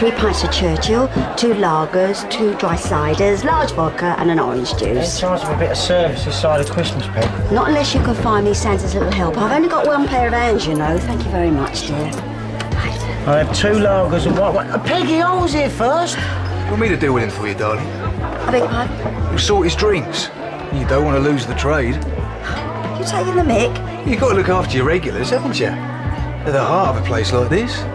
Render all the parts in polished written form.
3 pints of Churchill, 2 lagers, 2 dry ciders, large vodka and an orange juice. Charge me a bit of service this side of Christmas, Peg. Not unless you can find me Santa's little help. I've only got 1 pair of hands, you know. Thank you very much, dear. Right. I have 2 lagers and what? Peggy, I was here first. You want me to deal with him for you, darling? I beg your pardon? We'll sort his drinks. You don't want to lose the trade. You taking the mick? You've got to look after your regulars, haven't you? They're the heart of a place like this.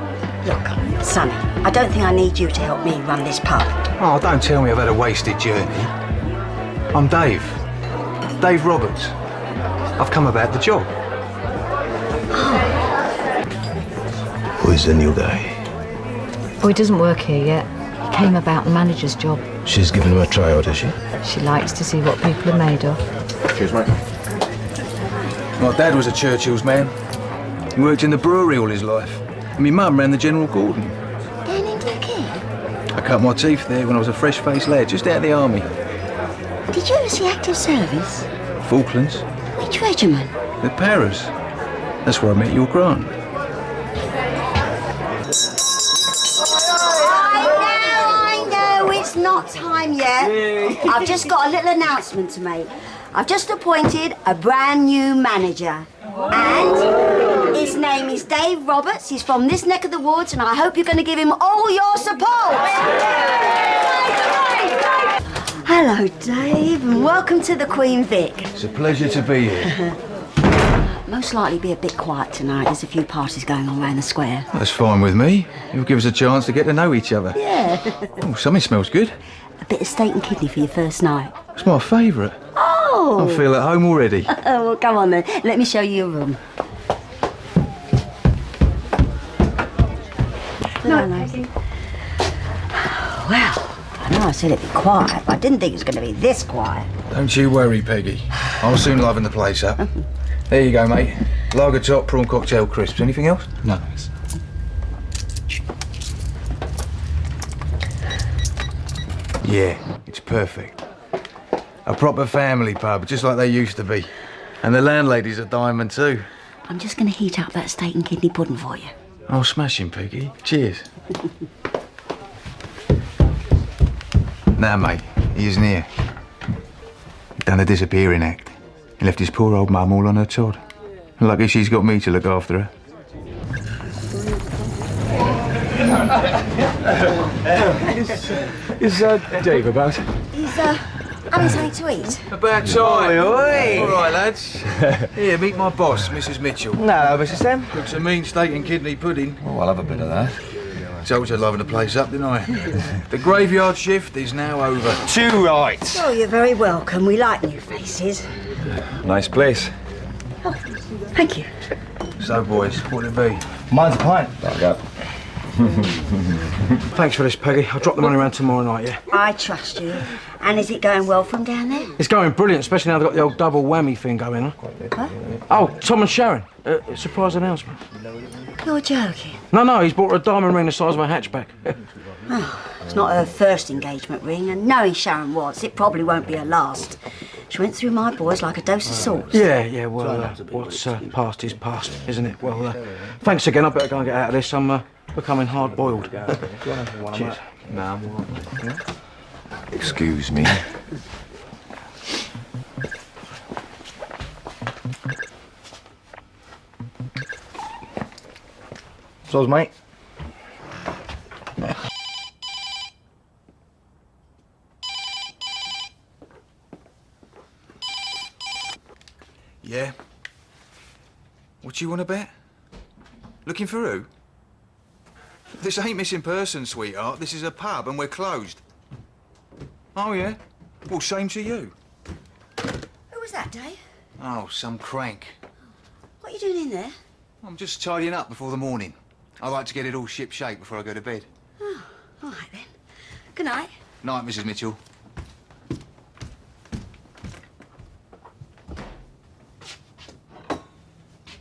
Look, Sonny, I don't think I need you to help me run this pub. Oh, don't tell me I've had a wasted journey. I'm Dave. Dave Roberts. I've come about the job. Who is the new guy? Oh, he doesn't work here yet. He came about the manager's job. She's given him a tryout, is she? She likes to see what people are made of. Cheers, mate. My dad was a Churchill's man. He worked in the brewery all his life. And my mum ran the General Gordon. Going into a key? I cut my teeth there when I was a fresh-faced lad, just out of the army. Did you ever see active service? Falklands. Which regiment? The Paras. That's where I met your Grant. I know, it's not time yet. I've just got a little announcement to make. I've just appointed a brand new manager. And his name is Dave Roberts. He's from this neck of the woods, and I hope you're going to give him all your support. Hello, Dave, and welcome to the Queen Vic. It's a pleasure to be here. Most likely be a bit quiet tonight. There's a few parties going on around the square. That's fine with me. It'll give us a chance to get to know each other. Yeah. Oh, something smells good. A bit of steak and kidney for your first night. It's my favourite. Oh! I feel at home already. Oh, well, come on then. Let me show you your room. No. Well, I know I said it'd be quiet, but I didn't think it was going to be this quiet. Don't you worry, Peggy. I'll soon liven the place up. There you go, mate. Lager top, prawn cocktail crisps. Anything else? No, thanks. Yeah, it's perfect. A proper family pub, just like they used to be. And the landlady's a diamond too. I'm just going to heat up that steak and kidney pudding for you. Oh, smashing, Peggy. Cheers. Now, mate, he isn't here. He done a disappearing act. He left his poor old mum all on her Todd. Lucky she's got me to look after her. Is Dave about? He's, having something to eat. About time. Oi. All right, lads. Here, meet my boss, Mrs. Mitchell. No, Mrs. Sam. Cooks a mean steak and kidney pudding. Oh, I'll have a bit of that. Told you I'd liven the place up, didn't I? The graveyard shift is now over. 2 right. Oh, you're very welcome. We like new faces. Nice place. Oh, thank you. So, boys, what'll it be? Mine's a pint. Back up. Thanks for this, Peggy. I'll drop the money around tomorrow night, yeah? I trust you. And is it going well from down there? It's going brilliant, especially now they've got the old double whammy thing going on. What? Oh, Tom and Sharon. Surprise announcement. You're joking. No, he's bought her a diamond ring the size of a hatchback. Oh, it's not her first engagement ring, and knowing Sharon Watts, it probably won't be her last. She went through my boys like a dose of salt. Yeah, well, what's past is past, isn't it? Well, thanks again. I better go and get out of this. I'm becoming hard-boiled. Cheers. Excuse me. So's mate. Yeah? What you want to bet? Looking for who? This ain't missing person, sweetheart. This is a pub and we're closed. Oh, yeah? Well, same to you. Who was that, Dave? Oh, some crank. What are you doing in there? I'm just tidying up before the morning. I like to get it all ship-shape before I go to bed. Oh, all right then. Good night. Night, Mrs. Mitchell.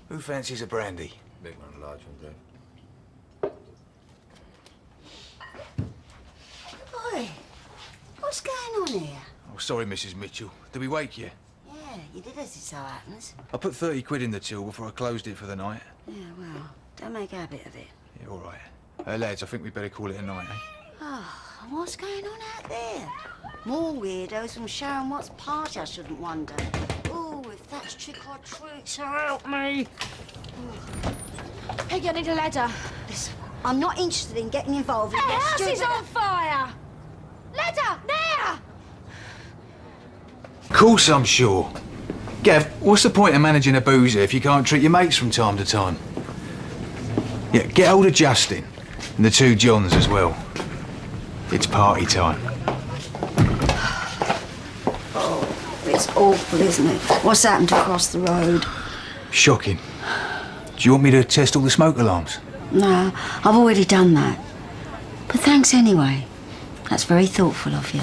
Who fancies a brandy? Big one, large one, Dave. Boy, what's going on here? Oh, sorry, Mrs. Mitchell. Did we wake you? Yeah, you did as it so happens. I put 30 quid in the till before I closed it for the night. Yeah, well, don't make a habit of it. Yeah, all right. Lads, I think we'd better call it a night, eh? Oh, what's going on out there? More weirdos from Sharon Watt's party, I shouldn't wonder. Oh, if that's trick or treat, so help me. Peggy, I need a ladder. Listen, I'm not interested in getting involved in The that house is stupid... on fire! Ladder, there! Of course I'm sure. Gav, what's the point of managing a boozer if you can't treat your mates from time to time? Yeah, get hold of Justin. And the two Johns as well. It's party time. Oh, it's awful, isn't it? What's happened across the road? Shocking. Do you want me to test all the smoke alarms? No, I've already done that. But thanks anyway. That's very thoughtful of you.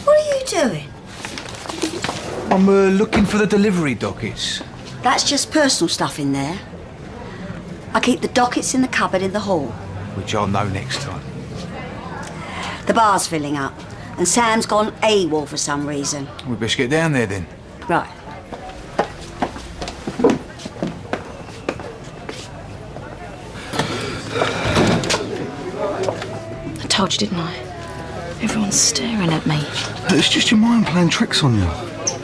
What are you doing? I'm looking for the delivery dockets. That's just personal stuff in there. I keep the dockets in the cupboard in the hall. Which I'll know next time. The bar's filling up, and Sam's gone AWOL for some reason. We best get down there then. Right. I told you, didn't I? Everyone's staring at me. It's just your mind playing tricks on you.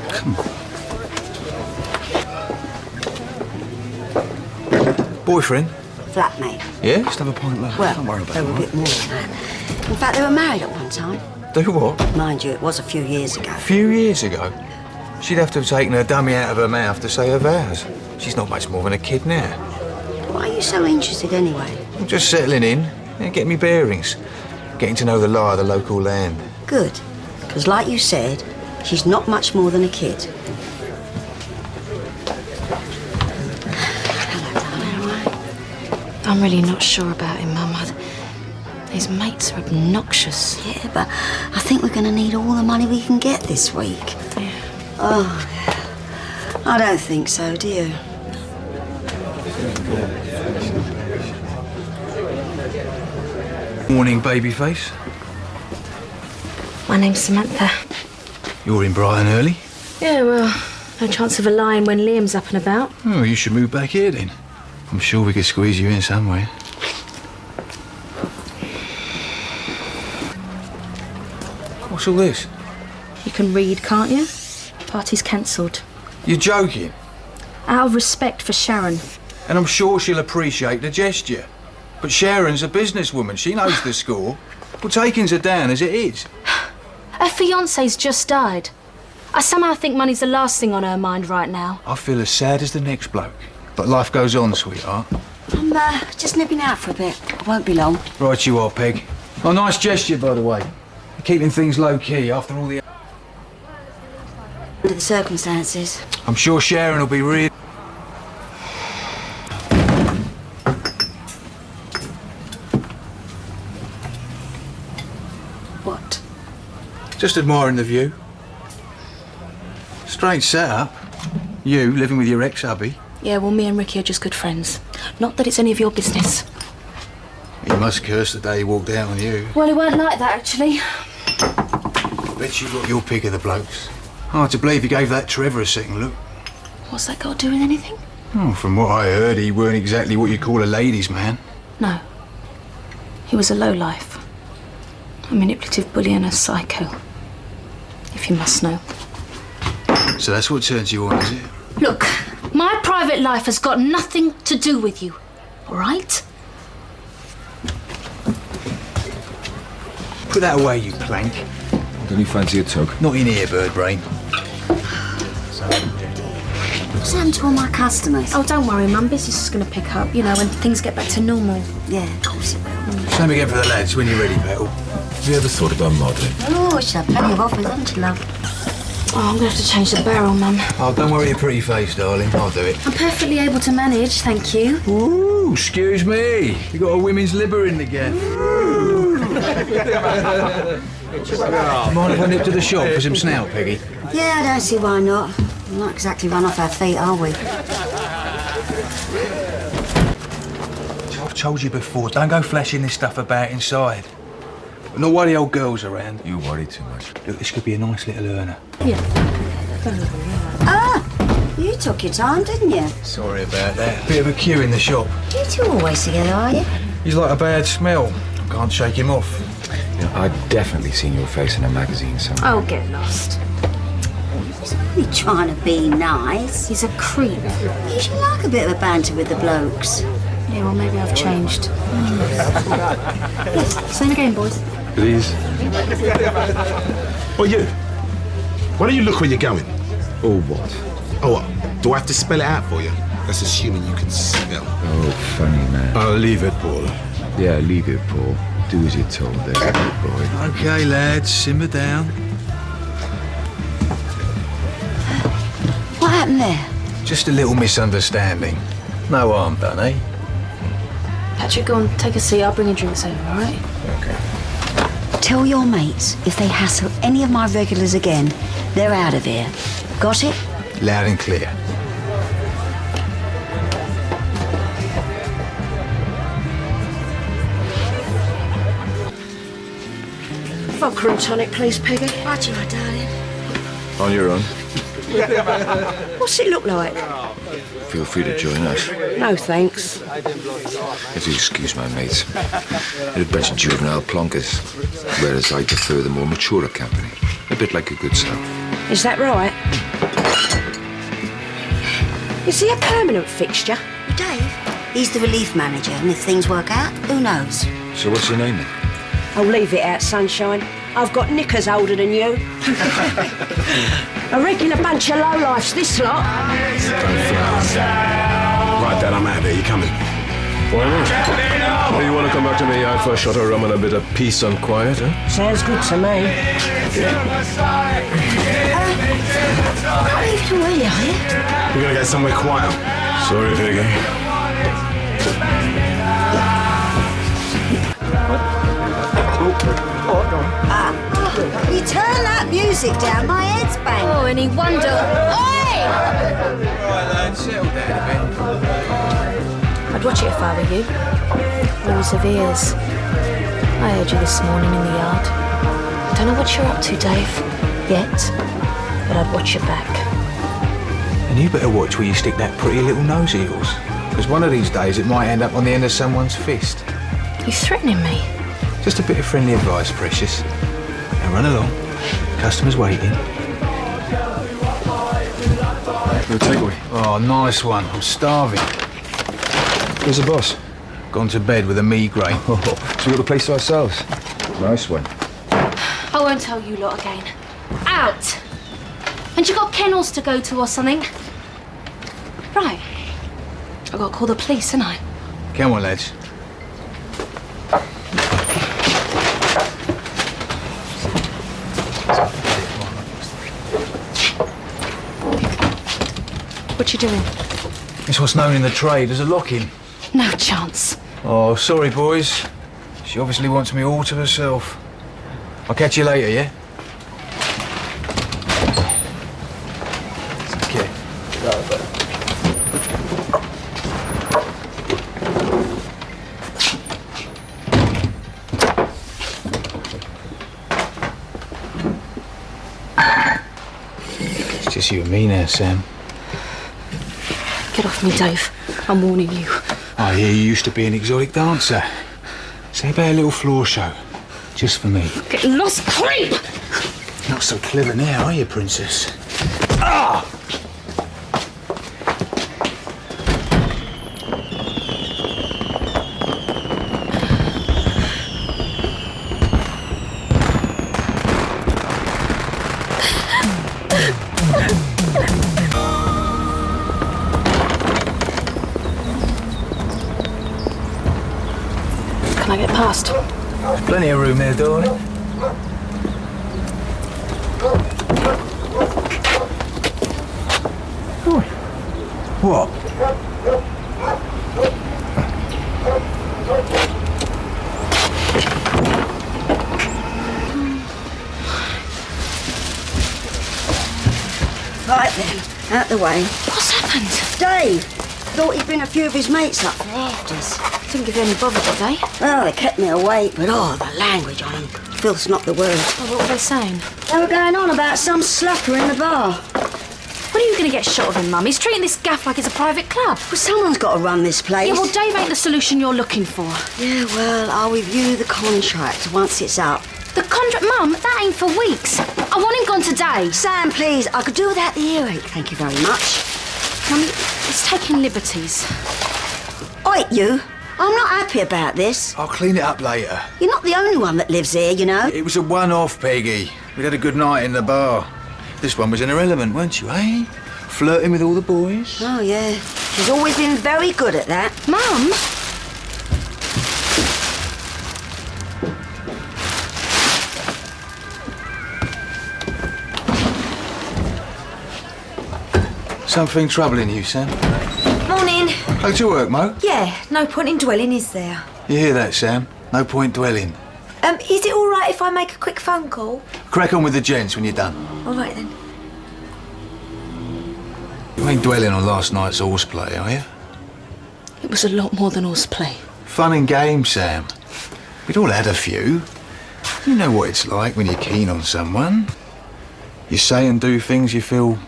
Come on. Boyfriend? Flatmate. Yeah? Just have a pint later. Well, Don't worry about they were a it. bit more than that. In fact, they were married at one time. Do what? Mind you, it was a few years ago. A few years ago. She'd have to have taken her dummy out of her mouth to say her vows. She's not much more than a kid now. Why are you so interested anyway? I'm just settling in and getting me bearings. Getting to know the lie of the local land. Good. Because like you said, she's not much more than a kid. Hello, darling, all right? I'm really not sure about him, Mum. His mates are obnoxious. Yeah, but I think we're going to need all the money we can get this week. Yeah. Oh, I don't think so, do you? Morning, babyface. My name's Samantha. You're in Brighton early? Yeah, well, no chance of a line when Liam's up and about. Oh, you should move back here then. I'm sure we could squeeze you in somewhere. What's all this? You can read, can't you? Party's cancelled. You're joking. Out of respect for Sharon. And I'm sure she'll appreciate the gesture. But Sharon's a businesswoman. She knows the score. Well, takings are down as it is. Her fiancé's just died. I somehow think money's the last thing on her mind right now. I feel as sad as the next bloke. But life goes on, sweetheart. I'm just nipping out for a bit. I won't be long. Right you are, Peg. Oh, nice gesture, by the way. Keeping things low-key after all the... Under the circumstances. I'm sure Sharon will be really... What? Just admiring the view. Strange setup. You living with your ex-hubby. Yeah, well, me and Ricky are just good friends. Not that it's any of your business. He must curse the day he walked out on you. Well, it weren't like that, actually. Bet you got your pick of the blokes. Hard to believe he gave that Trevor a second look. What's that got to do with anything? Oh, from what I heard, he weren't exactly what you call a ladies' man. No. He was a lowlife. A manipulative bully and a psycho. If you must know. So that's what turns you on, is it? Look, my private life has got nothing to do with you. All right? Put that away, you plank. Don't you fancy a tug? Not in here, bird brain. What's happened to all my customers? Oh, don't worry, Mum. Business is going to pick up, you know, when things get back to normal. Yeah, of course it will. Same again for the lads when you're ready, Petal. Have you ever thought about modelling? Oh, she's had plenty of offers, hasn't she, love? Oh, I'm going to have to change the barrel, Mum. Oh, don't worry your pretty face, darling. I'll do it. I'm perfectly able to manage, thank you. Ooh, excuse me. You got a women's liver in the gaff. Mind if I nip to the shop for some snout, Peggy? Yeah, I don't see why not. We're not exactly run off our feet, are we? I've told you before, don't go flashing this stuff about inside. Not while the old girl's around. You worry too much. Look, this could be a nice little earner. Yeah. Ah, you took your time, didn't you? Sorry about that. Bit of a queue in the shop. You two always together, are you? He's like a bad smell. Can't shake him off. You know, I've definitely seen your face in a magazine somewhere. Oh, get lost. He's only trying to be nice. He's a creep. You should like a bit of a banter with the blokes. Yeah, well, maybe I've changed. Yes, same again, boys. Please. Well, you. Why don't you look where you're going? Or what? Oh, what? Do I have to spell it out for you? That's assuming you can smell. Oh, funny man. I'll leave it, Paul. Yeah, leave it, Paul. Do as you're told there, good boy. Okay, lads, simmer down. What happened there? Just a little misunderstanding. No harm done, eh? Patrick, go on, take a seat. I'll bring your drinks over, all right? Okay. Tell your mates if they hassle any of my regulars again, they're out of here. Got it? Loud and clear. Vodka and tonic, please, Peggy. Right, you are, darling. On your own. What's it look like? Feel free to join us. No, thanks. If you excuse my mates. They're a bunch of juvenile plonkers, whereas I prefer the more mature company. A bit like a good sow. Is that right? Is he a permanent fixture? Well, Dave, he's the relief manager, and if things work out, who knows? So what's your name then? I'll leave it out, sunshine. I've got knickers older than you. A regular bunch of lowlifes, this lot. Right, Dad, I'm out of there. You coming? Why not? You want to come back to me out for a shot of rum and a bit of peace and quiet, huh? Sounds good to me. Not leaving already, are you? We're gonna get somewhere quiet. Sorry, Peggy. You turn that music down, my head's banging. Oh, any wonder. Oi! Right, lads, settle down a bit. I'd watch it if I were you. Rules of ears. I heard you this morning in the yard. Don't know what you're up to, Dave, yet, but I'd watch your back. And you better watch where you stick that pretty little nose of yours. Because one of these days it might end up on the end of someone's fist. You threatening me? Just a bit of friendly advice, precious. Now run along. Customer's waiting. Your takeaway. Oh, nice one. I'm starving. Where's the boss? Gone to bed with a migraine. Oh, so we got the place to ourselves. Nice one. I won't tell you lot again. Out! And you got kennels to go to or something? Right. I got to call the police, ain't I? Come on, lads. What you doing? It's what's known in the trade as a lock-in. No chance. Oh, sorry, boys. She obviously wants me all to herself. I'll catch you later, yeah? Okay. It's just you and me now, Sam. Get off me, Dave. I'm warning you. I hear you used to be an exotic dancer. Say about a little floor show. Just for me. Get lost, creep! Not so clever now, are you, princess? Ah! Can I get past? There's plenty of room there, darling. What? Right then, out the way. What's happened? Dave, thought he'd bring a few of his mates up for afters. Didn't give you any bother, did they? Well, they kept me awake, but the language on them. Filth's not the word. Oh, what were they saying? They were going on about some slacker in the bar. When are you going to get shot of him, Mum? He's treating this gaff like it's a private club. Well, someone's got to run this place. Yeah, well, Dave ain't the solution you're looking for. Yeah, well, I'll review the contract once it's up. The contract, Mum, that ain't for weeks. I want him gone today. Sam, please, I could do without the earache. Thank you very much. Mum, it's taking liberties. Oi, you. I'm not happy about this. I'll clean it up later. You're not the only one that lives here, you know. It was a one-off, Peggy. We had a good night in the bar. This one was in her element, weren't you, eh? Flirting with all the boys. Oh, yeah. She's always been very good at that. Mum? Something troubling you, Sam? Morning. Go to work, Mo. Yeah, no point in dwelling, is there? You hear that, Sam? No point dwelling. Is it all right if I make a quick phone call? Crack on with the gents when you're done. All right, then. You ain't dwelling on last night's horseplay, are you? It was a lot more than horseplay. Fun and games, Sam. We'd all had a few. You know what it's like when you're keen on someone. You say and do things you feel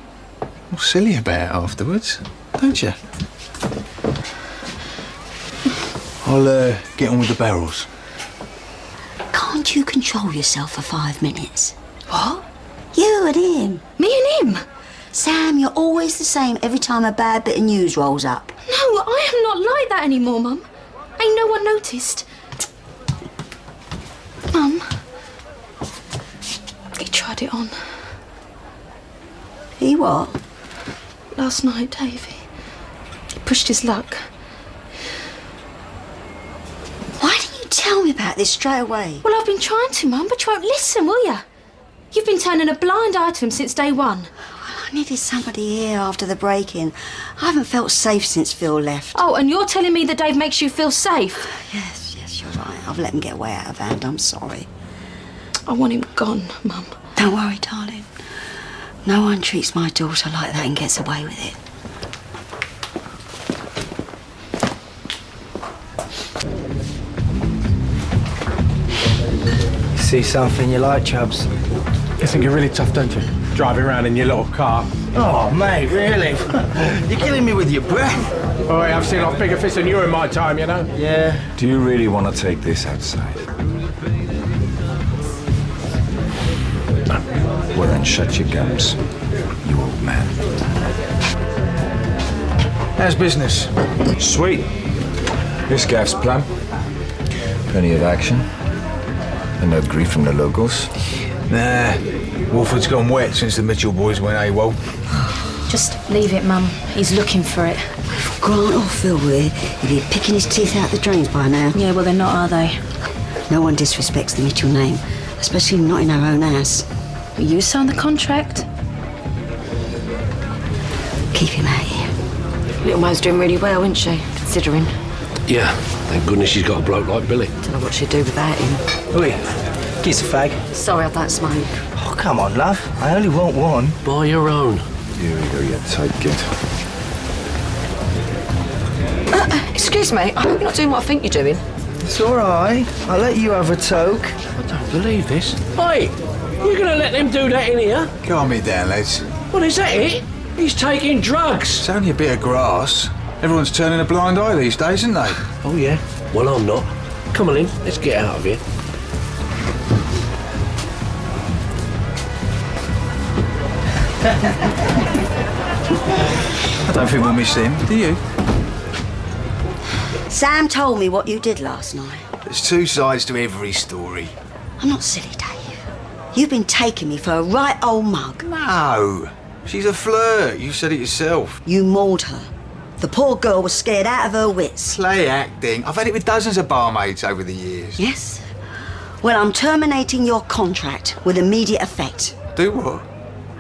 silly about afterwards, don't you? I'll get on with the barrels. Can't you control yourself for 5 minutes? What? You and him. Me and him? Sam, you're always the same every time a bad bit of news rolls up. No, I am not like that anymore, Mum. Ain't no one noticed. Mum, he tried it on. He what? Last night, Davey. He pushed his luck. Why didn't you tell me about this straight away? Well, I've been trying to, Mum, but you won't listen, will you? You've been turning a blind eye to him since day one. I needed somebody here after the break-in. I haven't felt safe since Phil left. Oh, and you're telling me that Dave makes you feel safe? Yes, you're right. I've let him get way out of hand. I'm sorry. I want him gone, Mum. Don't worry, darling. No one treats my daughter like that and gets away with it. See something you like, Chubbs? You think you're really tough, don't you? Driving around in your little car. Oh, mate, really? You're killing me with your breath. Oh, I've seen off bigger fists than you in my time, you know? Yeah. Do you really want to take this outside? Well, then shut your gums, you old man. How's business? Sweet. This gaff's plum. Plenty of action. And no grief from the locals. Nah, Wolford's gone wet since the Mitchell boys went AWOL. Just leave it, Mum. He's looking for it. If Grant or Phil were here, he'd be picking his teeth out the drains by now. Yeah, well, they're not, are they? No one disrespects the Mitchell name, especially not in our own house. You signed the contract. Keep him out here. Little Mo's doing really well, isn't she? Considering. Yeah, thank goodness she's got a bloke like Billy. Don't know what she'd do without him. Oi, kiss a fag. Sorry, I don't smoke. Oh, come on, love. I only want one. Buy your own. Here we go, you tight kid. Excuse me, I hope you're not doing what I think you're doing. It's all right. I'll let you have a toke. I don't believe this. Hey, you're going to let them do that in here? Calm me down, lads. What, is that it? He's taking drugs. It's only a bit of grass. Everyone's turning a blind eye these days, isn't they? Oh, yeah? Well, I'm not. Come on in, let's get out of here. I don't think we'll miss him, do you? Sam told me what you did last night. There's two sides to every story. I'm not silly, Dave. You've been taking me for a right old mug. No, she's a flirt. You said it yourself. You mauled her. The poor girl was scared out of her wits. Play acting. I've had it with dozens of barmaids over the years. Yes? Well, I'm terminating your contract with immediate effect. Do what?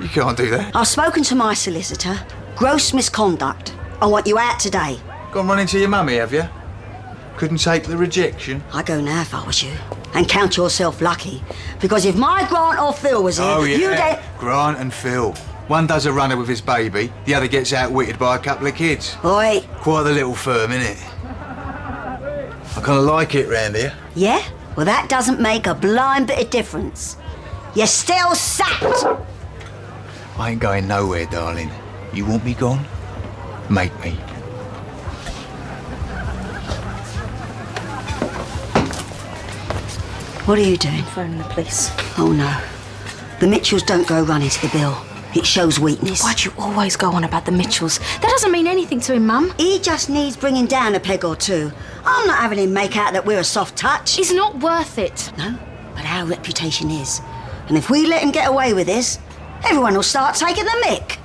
You can't do that. I've spoken to my solicitor. Gross misconduct. I want you out today. Gone run into your mummy, have you? Couldn't take the rejection? I go now if I was you. And count yourself lucky. Because if my Grant or Phil was here, you'd... Grant and Phil. One does a runner with his baby, the other gets outwitted by a couple of kids. Oi. Quite the little firm, innit? I kind of like it round here. Yeah? Well, that doesn't make a blind bit of difference. You're still sacked. I ain't going nowhere, darling. You want me gone? Make me. What are you doing? Phoning the police. Oh no. The Mitchells don't go running to the bill. It shows weakness. Why'd you always go on about the Mitchells? That doesn't mean anything to him, Mum. He just needs bringing down a peg or two. I'm not having him make out that we're a soft touch. He's not worth it. No, but our reputation is. And if we let him get away with this, everyone will start taking the mick.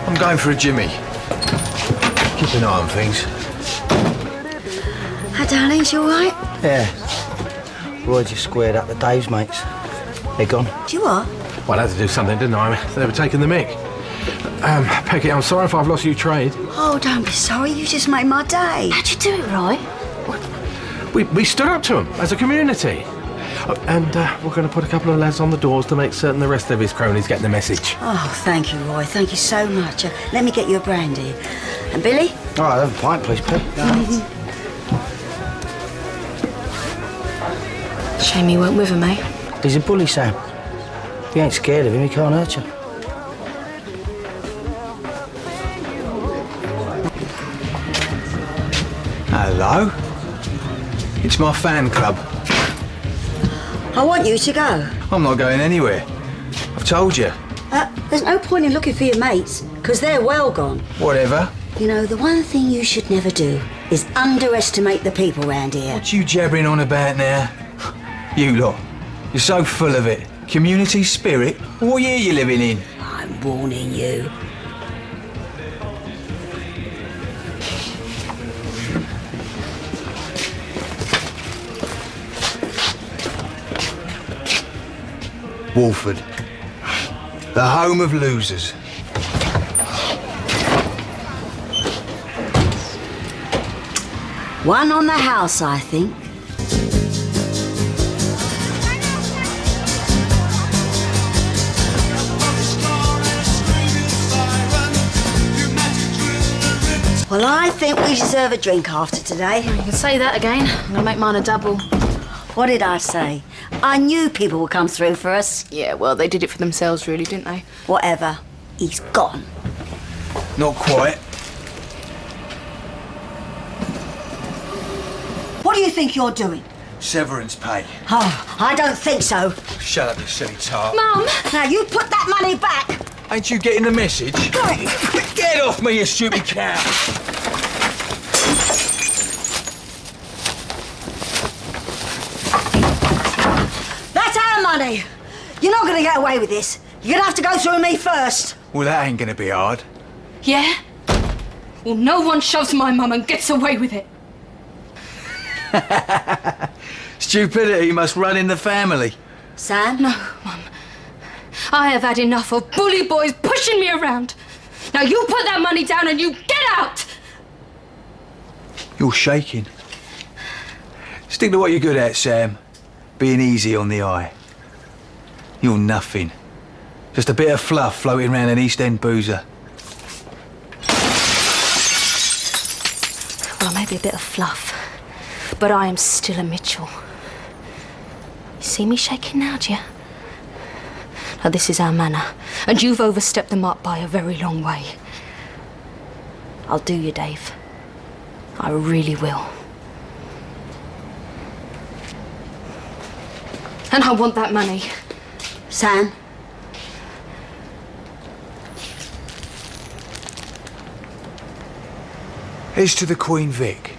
I'm going for a jimmy. Keep an eye on things. Hi, darlings, you all right? Yeah. Roy just squared up the Dave's mates. They're gone. Do you what? Well, I had to do something, didn't I? They were taking the mick. Peggy, I'm sorry if I've lost you trade. Oh, don't be sorry. You just made my day. How'd you do it, Roy? We stood up to him as a community. And we're going to put a couple of lads on the doors to make certain the rest of his cronies get the message. Oh, thank you, Roy. Thank you so much. Let me get you a brandy. And Billy? All right, have a pint, please, Peg. Shame you weren't with him, eh? He's a bully, Sam. If you ain't scared of him, he can't hurt you. Hello? It's my fan club. I want you to go. I'm not going anywhere. I've told you. There's no point in looking for your mates, because they're well gone. Whatever. You know, the one thing you should never do is underestimate the people round here. What you jabbering on about now? You lot. You're so full of it. Community spirit? What year you living in? I'm warning you. Walford. The home of losers. One on the house, I think. Well, I think we deserve a drink after today. You can say that again. I'm gonna make mine a double. What did I say? I knew people would come through for us. Yeah, well, they did it for themselves, really, didn't they? Whatever. He's gone. Not quite. What do you think you're doing? Severance pay. Oh, I don't think so. Shut up, you silly tart. Mum! Now, you put that money back. Ain't you getting the message? Get off me, you stupid cow! That's our money. You're not going to get away with this. You're going to have to go through me first. Well, that ain't gonna be hard. Yeah? Well, no one shoves my mum and gets away with it. Stupidity must run in the family. Sam? No, Mum. I have had enough of bully boys pushing me around. Now you put that money down and you get out! You're shaking. Stick to what you're good at, Sam. Being easy on the eye. You're nothing. Just a bit of fluff floating around an East End boozer. Well, maybe a bit of fluff, but I am still a Mitchell. You see me shaking now, do you? Now, this is our manor, and you've overstepped the mark by a very long way. I'll do you, Dave. I really will. And I want that money. Sam? Here's to the Queen Vic.